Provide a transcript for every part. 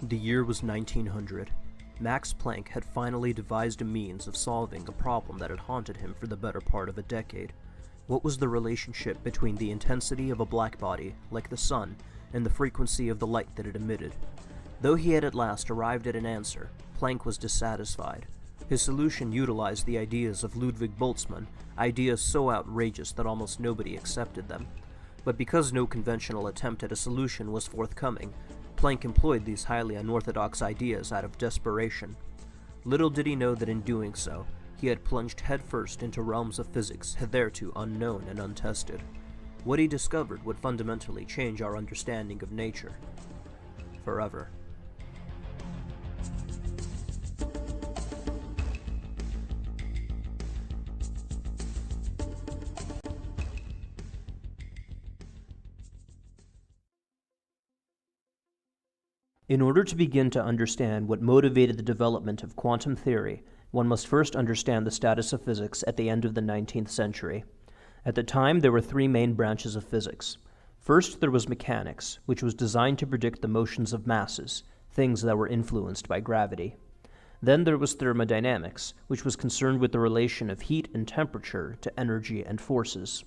The year was 1900. Max Planck had finally devised a means of solving a problem that had haunted him for the better part of a decade. What was the relationship between the intensity of a black body, like the sun, and the frequency of the light that it emitted? Though he had at last arrived at an answer, Planck was dissatisfied. His solution utilized the ideas of Ludwig Boltzmann, ideas so outrageous that almost nobody accepted them. But because no conventional attempt at a solution was forthcoming, Planck employed these highly unorthodox ideas out of desperation. Little did he know that in doing so, he had plunged headfirst into realms of physics hitherto unknown and untested. What he discovered would fundamentally change our understanding of nature. Forever. In order to begin to understand what motivated the development of quantum theory, one must first understand the status of physics at the end of the 19th century. At the time, there were three main branches of physics. First, there was mechanics, which was designed to predict the motions of masses, things that were influenced by gravity. Then there was thermodynamics, which was concerned with the relation of heat and temperature to energy and forces.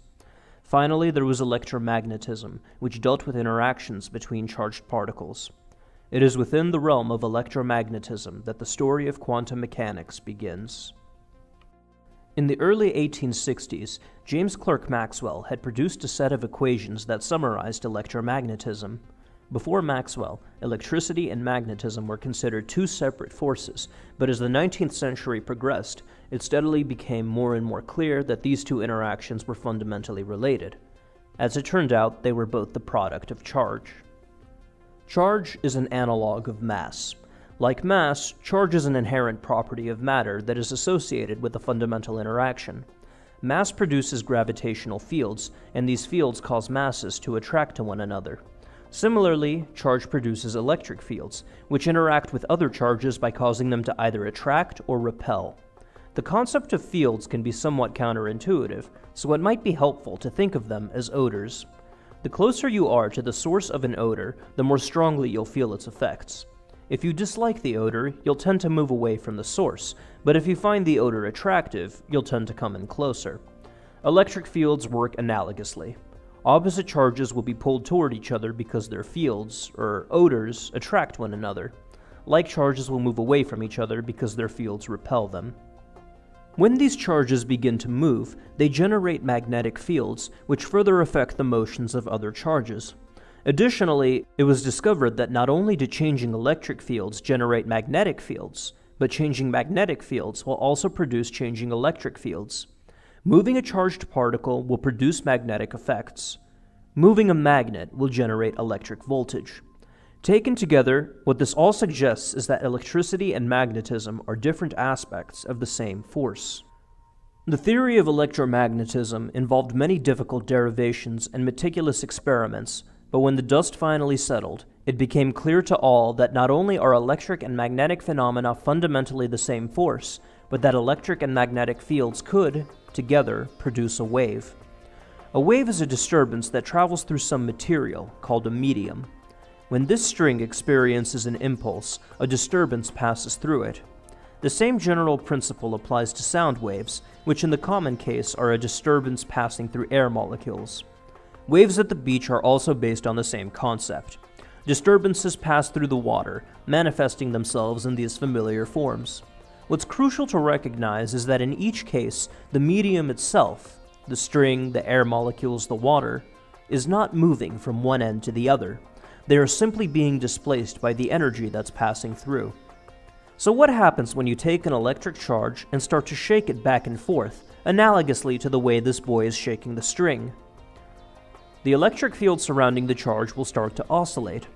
Finally, there was electromagnetism, which dealt with interactions between charged particles. It is within the realm of electromagnetism that the story of quantum mechanics begins. In the early 1860s, James Clerk Maxwell had produced a set of equations that summarized electromagnetism. Before Maxwell, electricity and magnetism were considered two separate forces, but as the 19th century progressed, it steadily became more and more clear that these two interactions were fundamentally related. As it turned out, they were both the product of charge. Charge is an analog of mass. Like mass, charge is an inherent property of matter that is associated with a fundamental interaction. Mass produces gravitational fields, and these fields cause masses to attract to one another. Similarly, charge produces electric fields, which interact with other charges by causing them to either attract or repel. The concept of fields can be somewhat counterintuitive, so it might be helpful to think of them as odors. The closer you are to the source of an odor, the more strongly you'll feel its effects. If you dislike the odor, you'll tend to move away from the source, but if you find the odor attractive, you'll tend to come in closer. Electric fields work analogously. Opposite charges will be pulled toward each other because their fields, or odors, attract one another. Like charges will move away from each other because their fields repel them. When these charges begin to move, they generate magnetic fields, which further affect the motions of other charges. Additionally, it was discovered that not only do changing electric fields generate magnetic fields, but changing magnetic fields will also produce changing electric fields. Moving a charged particle will produce magnetic effects. Moving a magnet will generate electric voltage. Taken together, what this all suggests is that electricity and magnetism are different aspects of the same force. The theory of electromagnetism involved many difficult derivations and meticulous experiments, but when the dust finally settled, it became clear to all that not only are electric and magnetic phenomena fundamentally the same force, but that electric and magnetic fields could, together, produce a wave. A wave is a disturbance that travels through some material, called a medium. When this string experiences an impulse, a disturbance passes through it. The same general principle applies to sound waves, which in the common case are a disturbance passing through air molecules. Waves at the beach are also based on the same concept. Disturbances pass through the water, manifesting themselves in these familiar forms. What's crucial to recognize is that in each case, the medium itself, the string, the air molecules, the water, is not moving from one end to the other. They are simply being displaced by the energy that's passing through. So what happens when you take an electric charge and start to shake it back and forth, analogously to the way this boy is shaking the string? The electric field surrounding the charge will start to oscillate.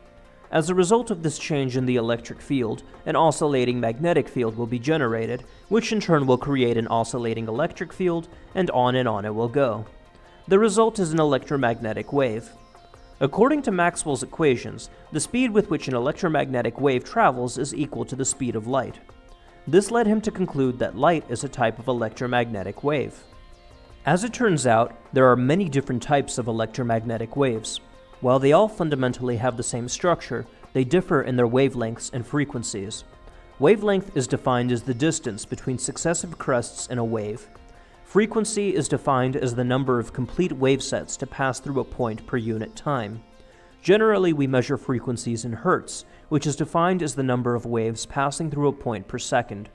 As a result of this change in the electric field, an oscillating magnetic field will be generated, which in turn will create an oscillating electric field, and on it will go. The result is an electromagnetic wave. According to Maxwell's equations, the speed with which an electromagnetic wave travels is equal to the speed of light. This led him to conclude that light is a type of electromagnetic wave. As it turns out, there are many different types of electromagnetic waves. While they all fundamentally have the same structure, They differ in their wavelengths and frequencies. Wavelength is defined as the distance between successive crests in a wave. Frequency is defined as the number of complete wavesets to pass through a point per unit time. Generally, we measure frequencies in hertz, which is defined as the number of waves passing through a point per second.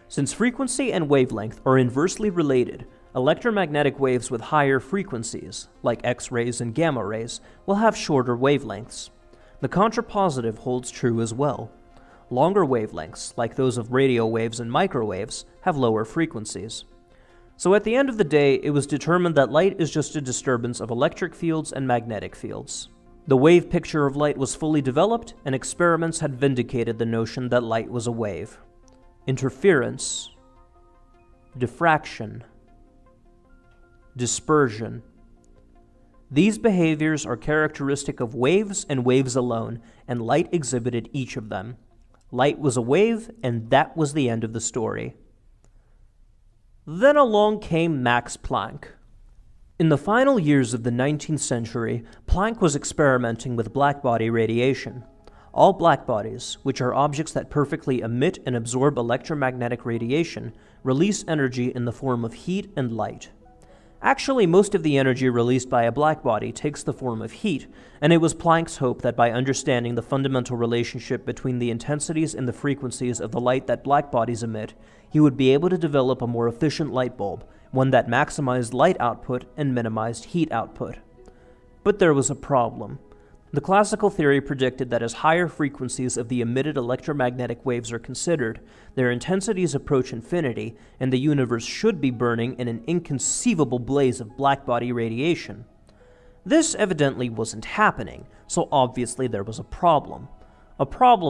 Since frequency and wavelength are inversely related, electromagnetic waves with higher frequencies, like X-rays and gamma rays, will have shorter wavelengths. The contrapositive holds true as well. Longer wavelengths, like those of radio waves and microwaves, have lower frequencies. So at the end of the day, it was determined that light is just a disturbance of electric fields and magnetic fields. The wave picture of light was fully developed, and experiments had vindicated the notion that light was a wave. Interference, diffraction, dispersion. These behaviors are characteristic of waves and waves alone, and light exhibited each of them. Light was a wave, and that was the end of the story. Then along came Max Planck. In the final years of the 19th century, Planck was experimenting with blackbody radiation. All blackbodies, which are objects that perfectly emit and absorb electromagnetic radiation, release energy in the form of heat and light. Actually, most of the energy released by a blackbody takes the form of heat, and it was Planck's hope that by understanding the fundamental relationship between the intensities and the frequencies of the light that blackbodies emit, he would be able to develop a more efficient light bulb, one that maximized light output and minimized heat output. But there was a problem. The classical theory predicted that as higher frequencies of the emitted electromagnetic waves are considered, their intensities approach infinity, and the universe should be burning in an inconceivable blaze of blackbody radiation. This evidently wasn't happening, so obviously there was a problem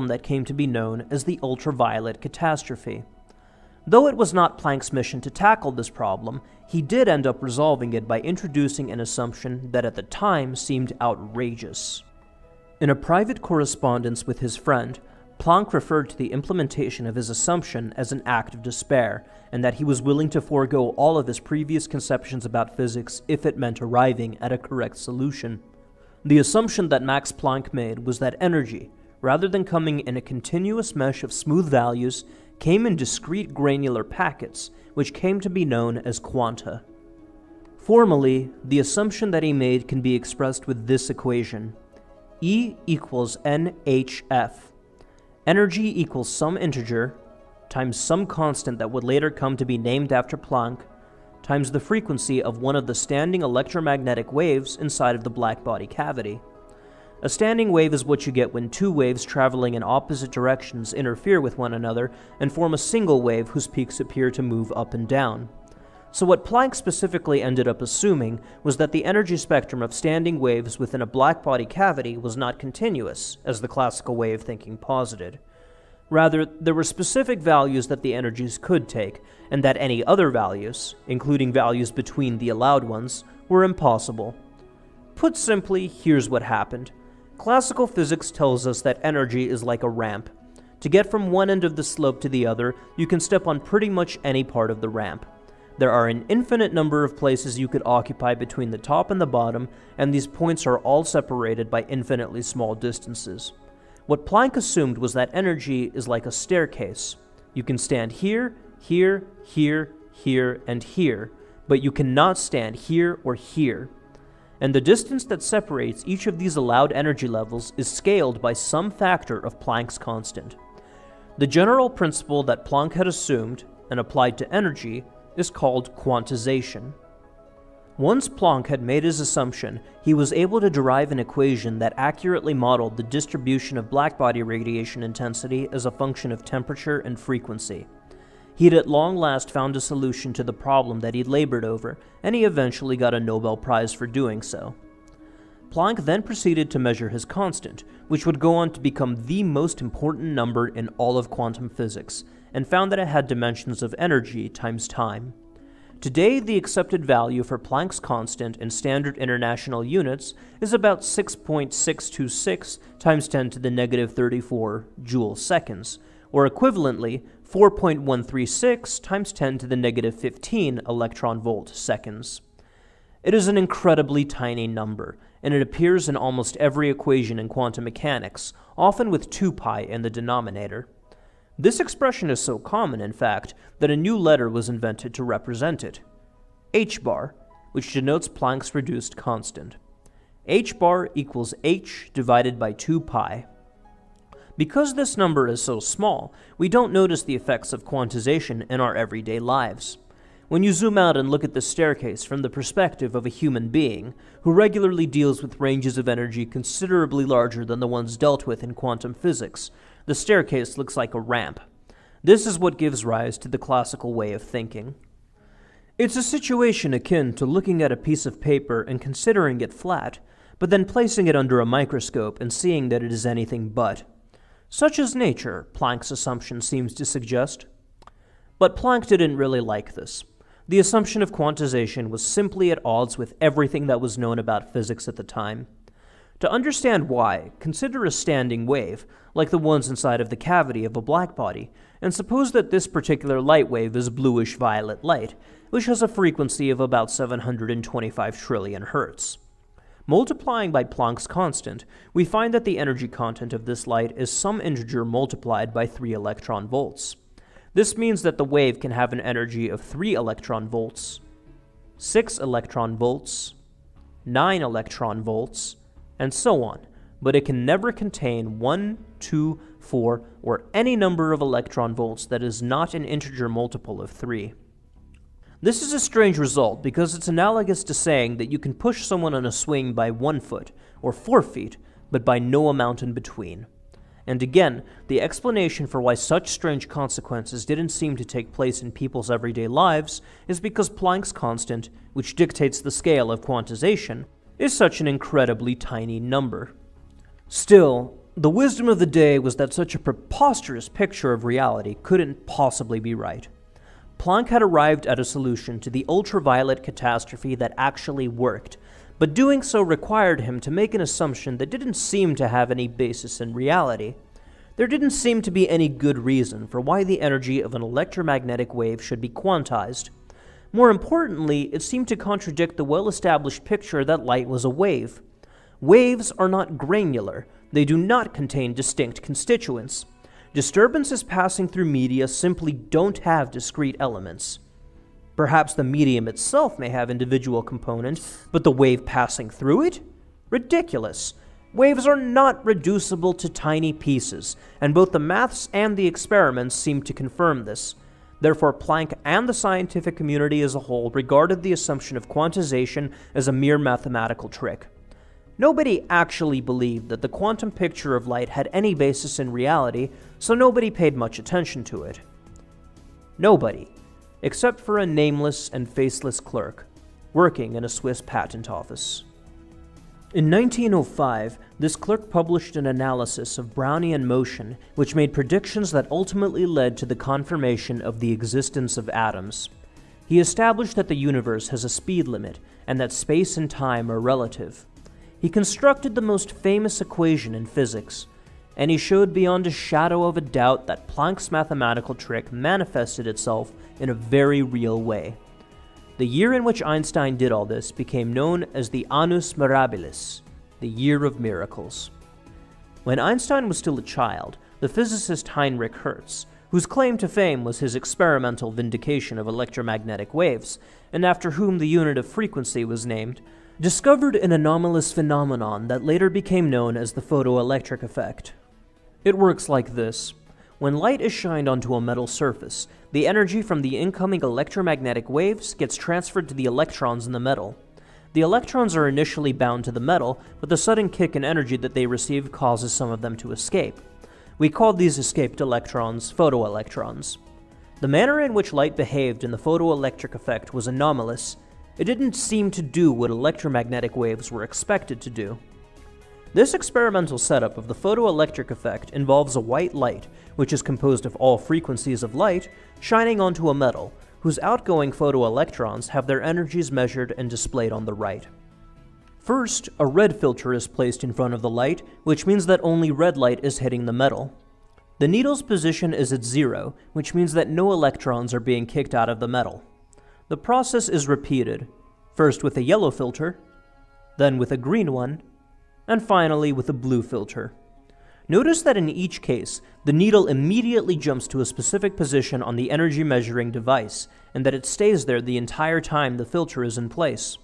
that came to be known as the ultraviolet catastrophe. Though it was not Planck's mission to tackle this problem, he did end up resolving it by introducing an assumption that at the time seemed outrageous. In a private correspondence with his friend, Planck referred to the implementation of his assumption as an act of despair, and that he was willing to forego all of his previous conceptions about physics if it meant arriving at a correct solution. The assumption that Max Planck made was that energy, rather than coming in a continuous mesh of smooth values, came in discrete granular packets, which came to be known as quanta. Formally, the assumption that he made can be expressed with this equation: E equals NHF. Energy equals some integer times some constant that would later come to be named after Planck times the frequency of one of the standing electromagnetic waves inside of the blackbody cavity. A standing wave is what you get when two waves traveling in opposite directions interfere with one another and form a single wave whose peaks appear to move up and down. So what Planck specifically ended up assuming was that the energy spectrum of standing waves within a blackbody cavity was not continuous, as the classical way of thinking posited. Rather, there were specific values that the energies could take, and that any other values, including values between the allowed ones, were impossible. Put simply, here's what happened. Classical physics tells us that energy is like a ramp. To get from one end of the slope to the other, you can step on pretty much any part of the ramp. There are an infinite number of places you could occupy between the top and the bottom, and these points are all separated by infinitely small distances. What Planck assumed was that energy is like a staircase. You can stand here, here, here, here, and here, but you cannot stand here or here. And the distance that separates each of these allowed energy levels is scaled by some factor of Planck's constant. The general principle that Planck had assumed and applied to energy is called quantization. Once Planck had made his assumption, he was able to derive an equation that accurately modeled the distribution of blackbody radiation intensity as a function of temperature and frequency. He had at long last found a solution to the problem that he'd labored over, and he eventually got a Nobel Prize for doing so. Planck then proceeded to measure his constant, which would go on to become the most important number in all of quantum physics, and found that it had dimensions of energy times time. Today, the accepted value for Planck's constant in standard international units is about 6.626 times 10 to the negative 34 joule seconds, or equivalently 4.136 times 10 to the negative 15 electron volt seconds. It is an incredibly tiny number, and it appears in almost every equation in quantum mechanics, often with 2 pi in the denominator. This expression is so common, in fact, that a new letter was invented to represent it: h bar, which denotes Planck's reduced constant. H bar equals h divided by 2 pi. Because this number is so small, we don't notice the effects of quantization in our everyday lives. When you zoom out and look at the staircase from the perspective of a human being who regularly deals with ranges of energy considerably larger than the ones dealt with in quantum physics, the staircase looks like a ramp. This is what gives rise to the classical way of thinking. It's a situation akin to looking at a piece of paper and considering it flat, but then placing it under a microscope and seeing that it is anything but. Such is nature, Planck's assumption seems to suggest. But Planck didn't really like this. The assumption of quantization was simply at odds with everything that was known about physics at the time. To understand why, consider a standing wave, like the ones inside of the cavity of a blackbody, and suppose that this particular light wave is bluish-violet light, which has a frequency of about 725 trillion hertz. Multiplying by Planck's constant, we find that the energy content of this light is some integer multiplied by 3 electron volts. This means that the wave can have an energy of 3 electron volts, 6 electron volts, 9 electron volts, and so on, but it can never contain 1, 2, 4, or any number of electron volts that is not an integer multiple of 3. This is a strange result because it's analogous to saying that you can push someone on a swing by 1 foot or 4 feet, but by no amount in between. And again, the explanation for why such strange consequences didn't seem to take place in people's everyday lives is because Planck's constant, which dictates the scale of quantization, is such an incredibly tiny number. Still, the wisdom of the day was that such a preposterous picture of reality couldn't possibly be right. Planck had arrived at a solution to the ultraviolet catastrophe that actually worked, but doing so required him to make an assumption that didn't seem to have any basis in reality. There didn't seem to be any good reason for why the energy of an electromagnetic wave should be quantized. More importantly, it seemed to contradict the well-established picture that light was a wave. Waves are not granular. They do not contain distinct constituents. Disturbances passing through media simply don't have discrete elements. Perhaps the medium itself may have individual components, but the wave passing through it? Ridiculous. Waves are not reducible to tiny pieces, and both the maths and the experiments seem to confirm this. Therefore, Planck and the scientific community as a whole regarded the assumption of quantization as a mere mathematical trick. Nobody actually believed that the quantum picture of light had any basis in reality, so nobody paid much attention to it. Nobody, except for a nameless and faceless clerk working in a Swiss patent office. In 1905, this clerk published an analysis of Brownian motion which made predictions that ultimately led to the confirmation of the existence of atoms. He established that the universe has a speed limit and that space and time are relative. He constructed the most famous equation in physics, and he showed beyond a shadow of a doubt that Planck's mathematical trick manifested itself in a very real way. The year in which Einstein did all this became known as the Annus Mirabilis, the Year of Miracles. When Einstein was still a child, the physicist Heinrich Hertz, whose claim to fame was his experimental vindication of electromagnetic waves, and after whom the unit of frequency was named, discovered an anomalous phenomenon that later became known as the photoelectric effect. It works like this. When light is shined onto a metal surface, the energy from the incoming electromagnetic waves gets transferred to the electrons in the metal. The electrons are initially bound to the metal, but the sudden kick in energy that they receive causes some of them to escape. We called these escaped electrons photoelectrons. The manner in which light behaved in the photoelectric effect was anomalous. It didn't seem to do what electromagnetic waves were expected to do. This experimental setup of the photoelectric effect involves a white light, which is composed of all frequencies of light, shining onto a metal, whose outgoing photoelectrons have their energies measured and displayed on the right. First, a red filter is placed in front of the light, which means that only red light is hitting the metal. The needle's position is at 0, which means that no electrons are being kicked out of the metal. The process is repeated. first with a yellow filter, then with a green one, and finally with a blue filter. Notice that in each case, the needle immediately jumps to a specific position on the energy measuring device, and that it stays there the entire time the filter is in place.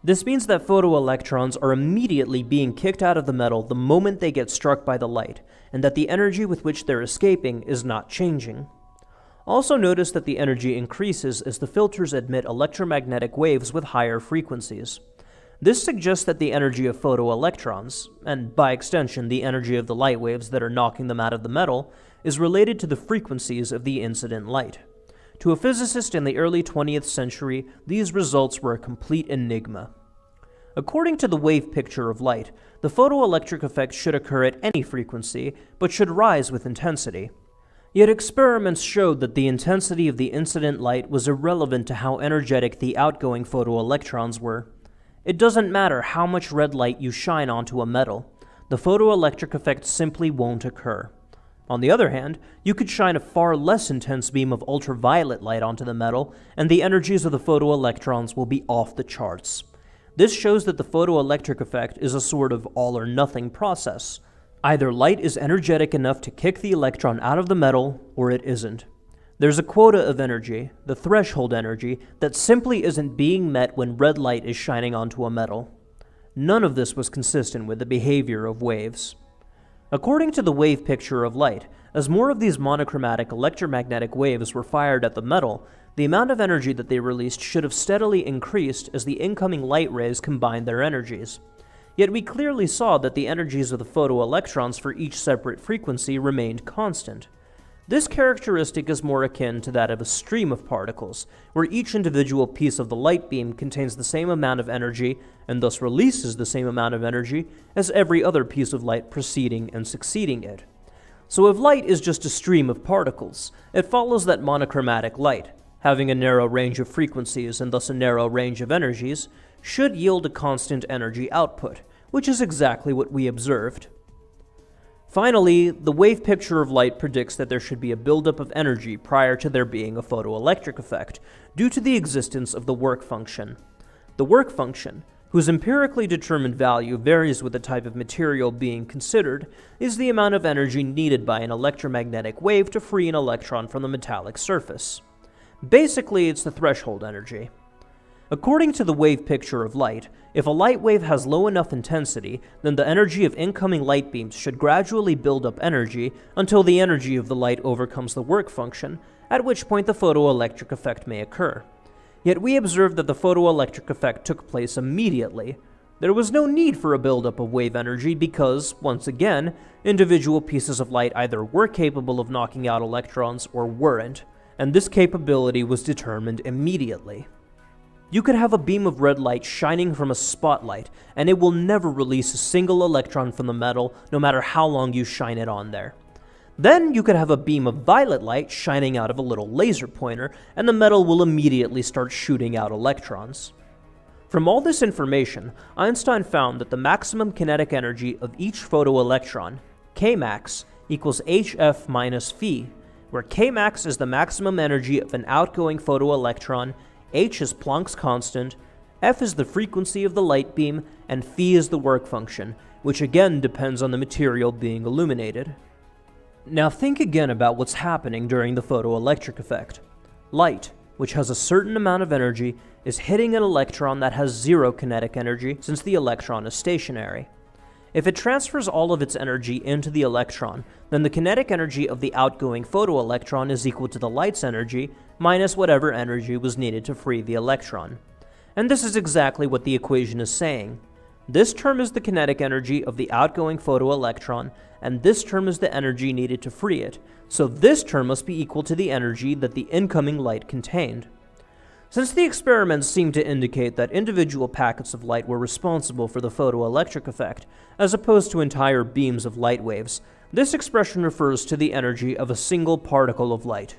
This means that photoelectrons are immediately being kicked out of the metal the moment they get struck by the light, and that the energy with which they're escaping is not changing. Also notice that the energy increases as the filters emit electromagnetic waves with higher frequencies. This suggests that the energy of photoelectrons, and by extension the energy of the light waves that are knocking them out of the metal, is related to the frequencies of the incident light. To a physicist in the early 20th century, these results were a complete enigma. According to the wave picture of light, the photoelectric effect should occur at any frequency, but should rise with intensity. Yet experiments showed that the intensity of the incident light was irrelevant to how energetic the outgoing photoelectrons were. It doesn't matter how much red light you shine onto a metal, the photoelectric effect simply won't occur. On the other hand, you could shine a far less intense beam of ultraviolet light onto the metal, and the energies of the photoelectrons will be off the charts. This shows that the photoelectric effect is a sort of all-or-nothing process. Either light is energetic enough to kick the electron out of the metal, or it isn't. There's a quota of energy, the threshold energy, that simply isn't being met when red light is shining onto a metal. None of this was consistent with the behavior of waves. According to the wave picture of light, as more of these monochromatic electromagnetic waves were fired at the metal, the amount of energy that they released should have steadily increased as the incoming light rays combined their energies. Yet we clearly saw that the energies of the photoelectrons for each separate frequency remained constant. This characteristic is more akin to that of a stream of particles, where each individual piece of the light beam contains the same amount of energy and thus releases the same amount of energy as every other piece of light preceding and succeeding it. So if light is just a stream of particles, it follows that monochromatic light, having a narrow range of frequencies and thus a narrow range of energies, should yield a constant energy output, which is exactly what we observed. Finally, the wave picture of light predicts that there should be a buildup of energy prior to there being a photoelectric effect, due to the existence of the work function. The work function, whose empirically determined value varies with the type of material being considered, is the amount of energy needed by an electromagnetic wave to free an electron from the metallic surface. Basically, it's the threshold energy. According to the wave picture of light, if a light wave has low enough intensity, then the energy of incoming light beams should gradually build up energy until the energy of the light overcomes the work function, at which point the photoelectric effect may occur. Yet we observed that the photoelectric effect took place immediately. There was no need for a buildup of wave energy because, once again, individual pieces of light either were capable of knocking out electrons or weren't, and this capability was determined immediately. You could have a beam of red light shining from a spotlight, and it will never release a single electron from the metal, no matter how long you shine it on there. Then you could have a beam of violet light shining out of a little laser pointer, and the metal will immediately start shooting out electrons. From all this information, Einstein found that the maximum kinetic energy of each photoelectron, Kmax, equals hf minus phi, where Kmax is the maximum energy of an outgoing photoelectron, h is Planck's constant, f is the frequency of the light beam, and phi is the work function, which again depends on the material being illuminated. Now think again about what's happening during the photoelectric effect. Light, which has a certain amount of energy, is hitting an electron that has zero kinetic energy since the electron is stationary. If it transfers all of its energy into the electron, then the kinetic energy of the outgoing photoelectron is equal to the light's energy minus whatever energy was needed to free the electron. And this is exactly what the equation is saying. This term is the kinetic energy of the outgoing photoelectron, and this term is the energy needed to free it, so this term must be equal to the energy that the incoming light contained. Since the experiments seem to indicate that individual packets of light were responsible for the photoelectric effect, as opposed to entire beams of light waves, this expression refers to the energy of a single particle of light,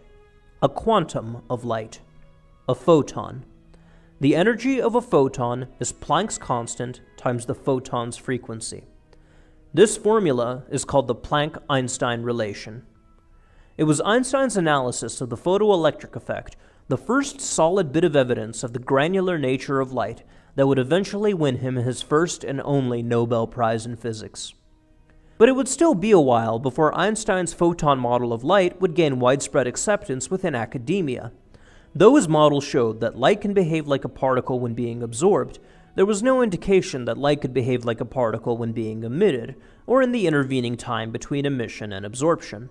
a quantum of light, a photon. The energy of a photon is Planck's constant times the photon's frequency. This formula is called the Planck-Einstein relation. It was Einstein's analysis of the photoelectric effect, the first solid bit of evidence of the granular nature of light, that would eventually win him his first and only Nobel Prize in Physics. But it would still be a while before Einstein's photon model of light would gain widespread acceptance within academia. Though his model showed that light can behave like a particle when being absorbed, there was no indication that light could behave like a particle when being emitted, or in the intervening time between emission and absorption.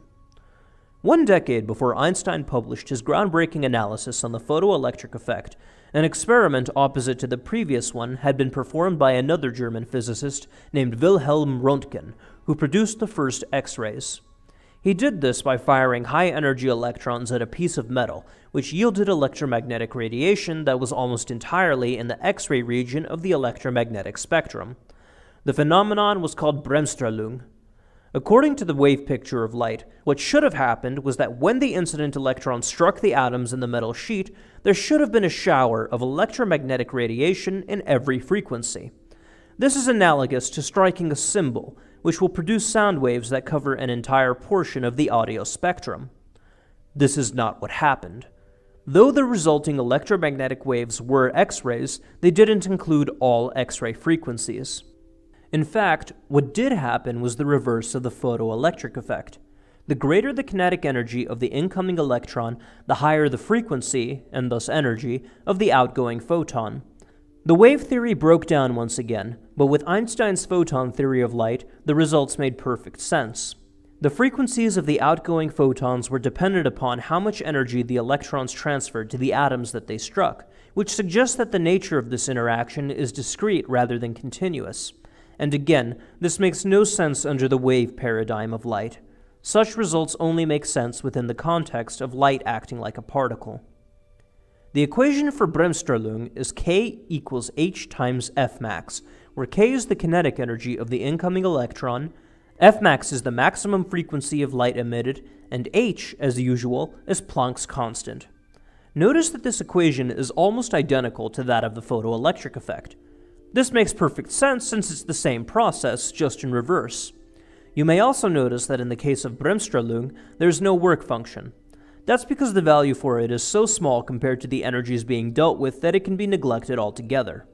1 decade before Einstein published his groundbreaking analysis on the photoelectric effect, an experiment opposite to the previous one had been performed by another German physicist named Wilhelm Röntgen, who produced the first X-rays. He did this by firing high-energy electrons at a piece of metal, which yielded electromagnetic radiation that was almost entirely in the X-ray region of the electromagnetic spectrum. The phenomenon was called Bremsstrahlung. According to the wave picture of light, what should have happened was that when the incident electron struck the atoms in the metal sheet, there should have been a shower of electromagnetic radiation in every frequency. This is analogous to striking a cymbal, which will produce sound waves that cover an entire portion of the audio spectrum. This is not what happened. Though the resulting electromagnetic waves were X-rays, they didn't include all X-ray frequencies. In fact, what did happen was the reverse of the photoelectric effect. The greater the kinetic energy of the incoming electron, the higher the frequency, and thus energy, of the outgoing photon. The wave theory broke down once again, but with Einstein's photon theory of light, the results made perfect sense. The frequencies of the outgoing photons were dependent upon how much energy the electrons transferred to the atoms that they struck, which suggests that the nature of this interaction is discrete rather than continuous. And again, this makes no sense under the wave paradigm of light. Such results only make sense within the context of light acting like a particle. The equation for Bremsstrahlung is K equals h times Fmax, where K is the kinetic energy of the incoming electron, Fmax is the maximum frequency of light emitted, and h, as usual, is Planck's constant. Notice that this equation is almost identical to that of the photoelectric effect. This makes perfect sense since it's the same process, just in reverse. You may also notice that in the case of Bremsstrahlung, there's no work function. That's because the value for it is so small compared to the energies being dealt with that it can be neglected altogether.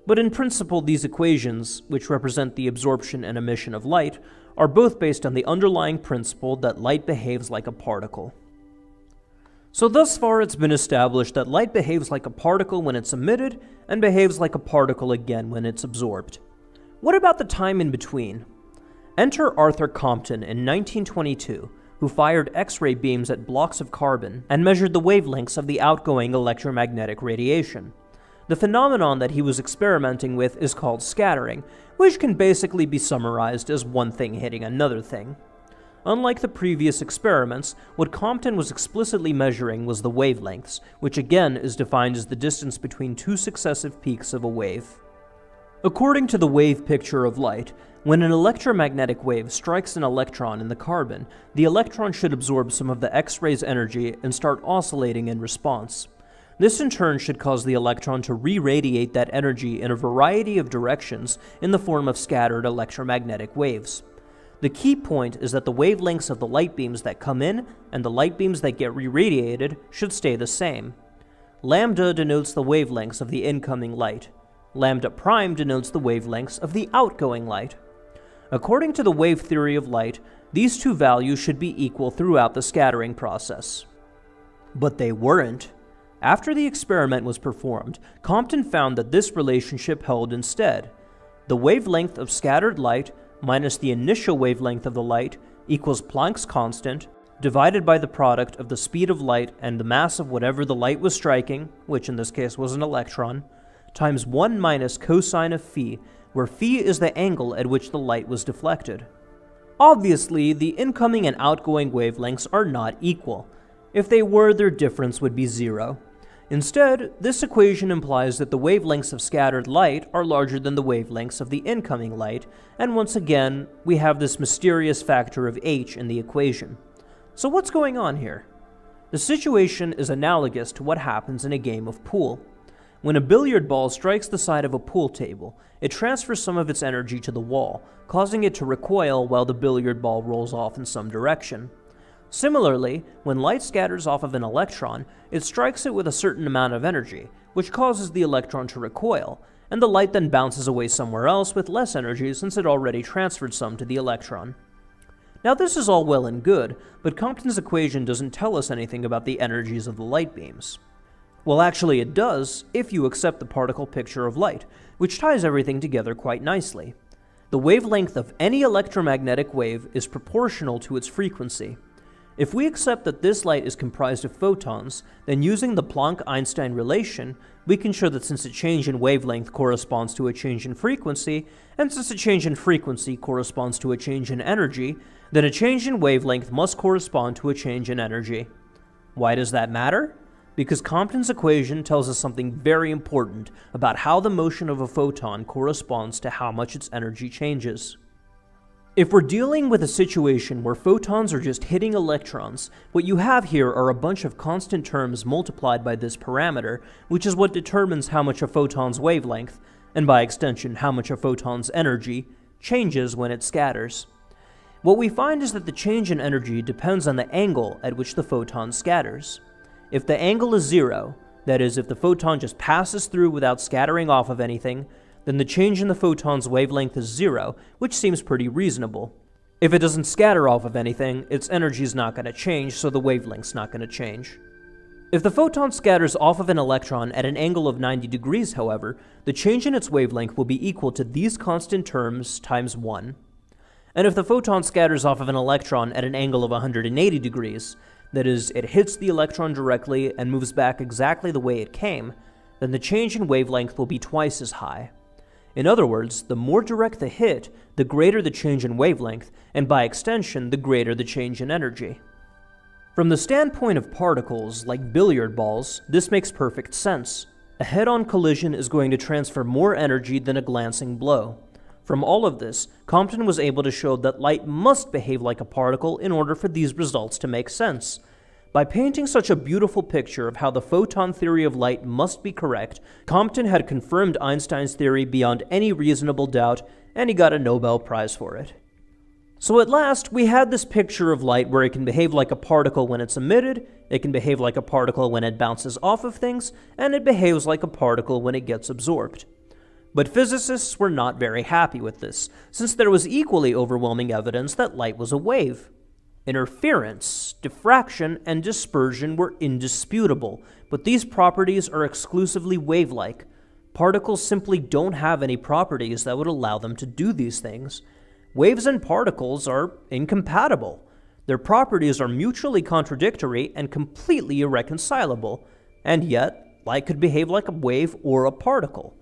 But in principle, these equations, which represent the absorption and emission of light, are both based on the underlying principle that light behaves like a particle. So thus far it's been established that light behaves like a particle when it's emitted, and behaves like a particle again when it's absorbed. What about the time in between? Enter Arthur Compton in 1922, who fired X-ray beams at blocks of carbon and measured the wavelengths of the outgoing electromagnetic radiation. The phenomenon that he was experimenting with is called scattering, which can basically be summarized as one thing hitting another thing. Unlike the previous experiments, what Compton was explicitly measuring was the wavelengths, which again is defined as the distance between two successive peaks of a wave. According to the wave picture of light, when an electromagnetic wave strikes an electron in the carbon, the electron should absorb some of the X-ray's energy and start oscillating in response. This in turn should cause the electron to re-radiate that energy in a variety of directions in the form of scattered electromagnetic waves. The key point is that the wavelengths of the light beams that come in and the light beams that get re-radiated should stay the same. Lambda denotes the wavelengths of the incoming light. Lambda prime denotes the wavelengths of the outgoing light. According to the wave theory of light, these two values should be equal throughout the scattering process. But they weren't. After the experiment was performed, Compton found that this relationship held instead. The wavelength of scattered light minus the initial wavelength of the light equals Planck's constant, divided by the product of the speed of light and the mass of whatever the light was striking, which in this case was an electron, times 1 minus cosine of phi, where phi is the angle at which the light was deflected. Obviously, the incoming and outgoing wavelengths are not equal. If they were, their difference would be zero. Instead, this equation implies that the wavelengths of scattered light are larger than the wavelengths of the incoming light, and once again, we have this mysterious factor of h in the equation. So what's going on here? The situation is analogous to what happens in a game of pool. When a billiard ball strikes the side of a pool table, it transfers some of its energy to the wall, causing it to recoil while the billiard ball rolls off in some direction. Similarly, when light scatters off of an electron, it strikes it with a certain amount of energy, which causes the electron to recoil, and the light then bounces away somewhere else with less energy since it already transferred some to the electron. Now this is all well and good, but Compton's equation doesn't tell us anything about the energies of the light beams. Well, actually it does, if you accept the particle picture of light, which ties everything together quite nicely. The wavelength of any electromagnetic wave is proportional to its frequency. If we accept that this light is comprised of photons, then using the Planck-Einstein relation, we can show that since a change in wavelength corresponds to a change in frequency, and since a change in frequency corresponds to a change in energy, then a change in wavelength must correspond to a change in energy. Why does that matter? Because Compton's equation tells us something very important about how the motion of a photon corresponds to how much its energy changes. If we're dealing with a situation where photons are just hitting electrons, what you have here are a bunch of constant terms multiplied by this parameter, which is what determines how much a photon's wavelength, and by extension how much a photon's energy, changes when it scatters. What we find is that the change in energy depends on the angle at which the photon scatters. If the angle is zero, that is, if the photon just passes through without scattering off of anything, then the change in the photon's wavelength is zero, which seems pretty reasonable. If it doesn't scatter off of anything, its energy is not going to change, so the wavelength's not going to change. If the photon scatters off of an electron at an angle of 90 degrees, however, the change in its wavelength will be equal to these constant terms times 1. And if the photon scatters off of an electron at an angle of 180 degrees, that is, it hits the electron directly and moves back exactly the way it came, then the change in wavelength will be twice as high. In other words, the more direct the hit, the greater the change in wavelength, and by extension, the greater the change in energy. From the standpoint of particles, like billiard balls, this makes perfect sense. A head-on collision is going to transfer more energy than a glancing blow. From all of this, Compton was able to show that light must behave like a particle in order for these results to make sense. By painting such a beautiful picture of how the photon theory of light must be correct, Compton had confirmed Einstein's theory beyond any reasonable doubt, and he got a Nobel Prize for it. So at last, we had this picture of light where it can behave like a particle when it's emitted, it can behave like a particle when it bounces off of things, and it behaves like a particle when it gets absorbed. But physicists were not very happy with this, since there was equally overwhelming evidence that light was a wave. Interference, diffraction, and dispersion were indisputable, but these properties are exclusively wave-like. Particles simply don't have any properties that would allow them to do these things. Waves and particles are incompatible. Their properties are mutually contradictory and completely irreconcilable, and yet, light could behave like a wave or a particle.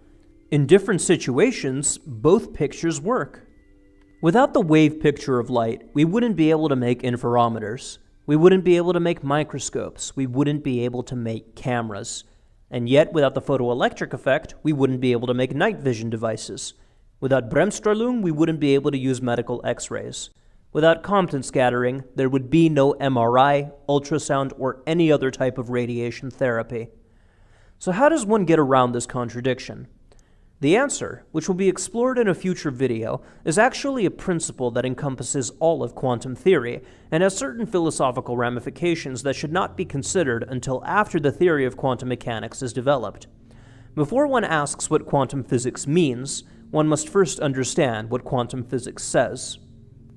In different situations, both pictures work. Without the wave picture of light, we wouldn't be able to make interferometers. We wouldn't be able to make microscopes. We wouldn't be able to make cameras. And yet, without the photoelectric effect, we wouldn't be able to make night vision devices. Without Bremsstrahlung, we wouldn't be able to use medical X-rays. Without Compton scattering, there would be no MRI, ultrasound, or any other type of radiation therapy. So how does one get around this contradiction? The answer, which will be explored in a future video, is actually a principle that encompasses all of quantum theory and has certain philosophical ramifications that should not be considered until after the theory of quantum mechanics is developed. Before one asks what quantum physics means, one must first understand what quantum physics says.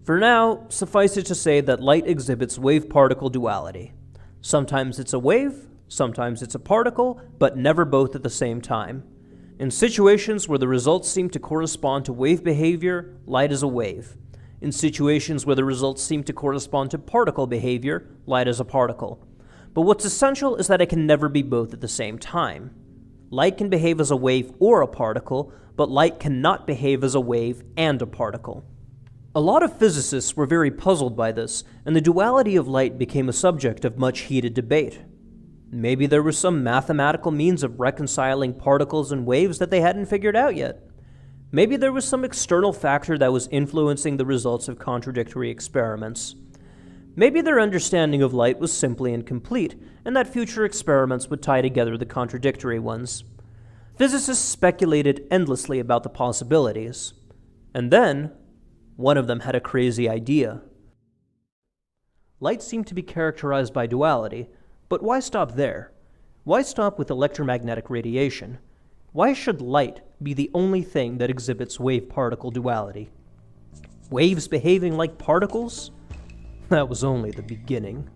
For now, suffice it to say that light exhibits wave-particle duality. Sometimes it's a wave, sometimes it's a particle, but never both at the same time. In situations where the results seem to correspond to wave behavior, light is a wave. In situations where the results seem to correspond to particle behavior, light is a particle. But what's essential is that it can never be both at the same time. Light can behave as a wave or a particle, but light cannot behave as a wave and a particle. A lot of physicists were very puzzled by this, and the duality of light became a subject of much heated debate. Maybe there was some mathematical means of reconciling particles and waves that they hadn't figured out yet. Maybe there was some external factor that was influencing the results of contradictory experiments. Maybe their understanding of light was simply incomplete, and that future experiments would tie together the contradictory ones. Physicists speculated endlessly about the possibilities. And then, one of them had a crazy idea. Light seemed to be characterized by duality, but why stop there? Why stop with electromagnetic radiation? Why should light be the only thing that exhibits wave-particle duality? Waves behaving like particles? That was only the beginning.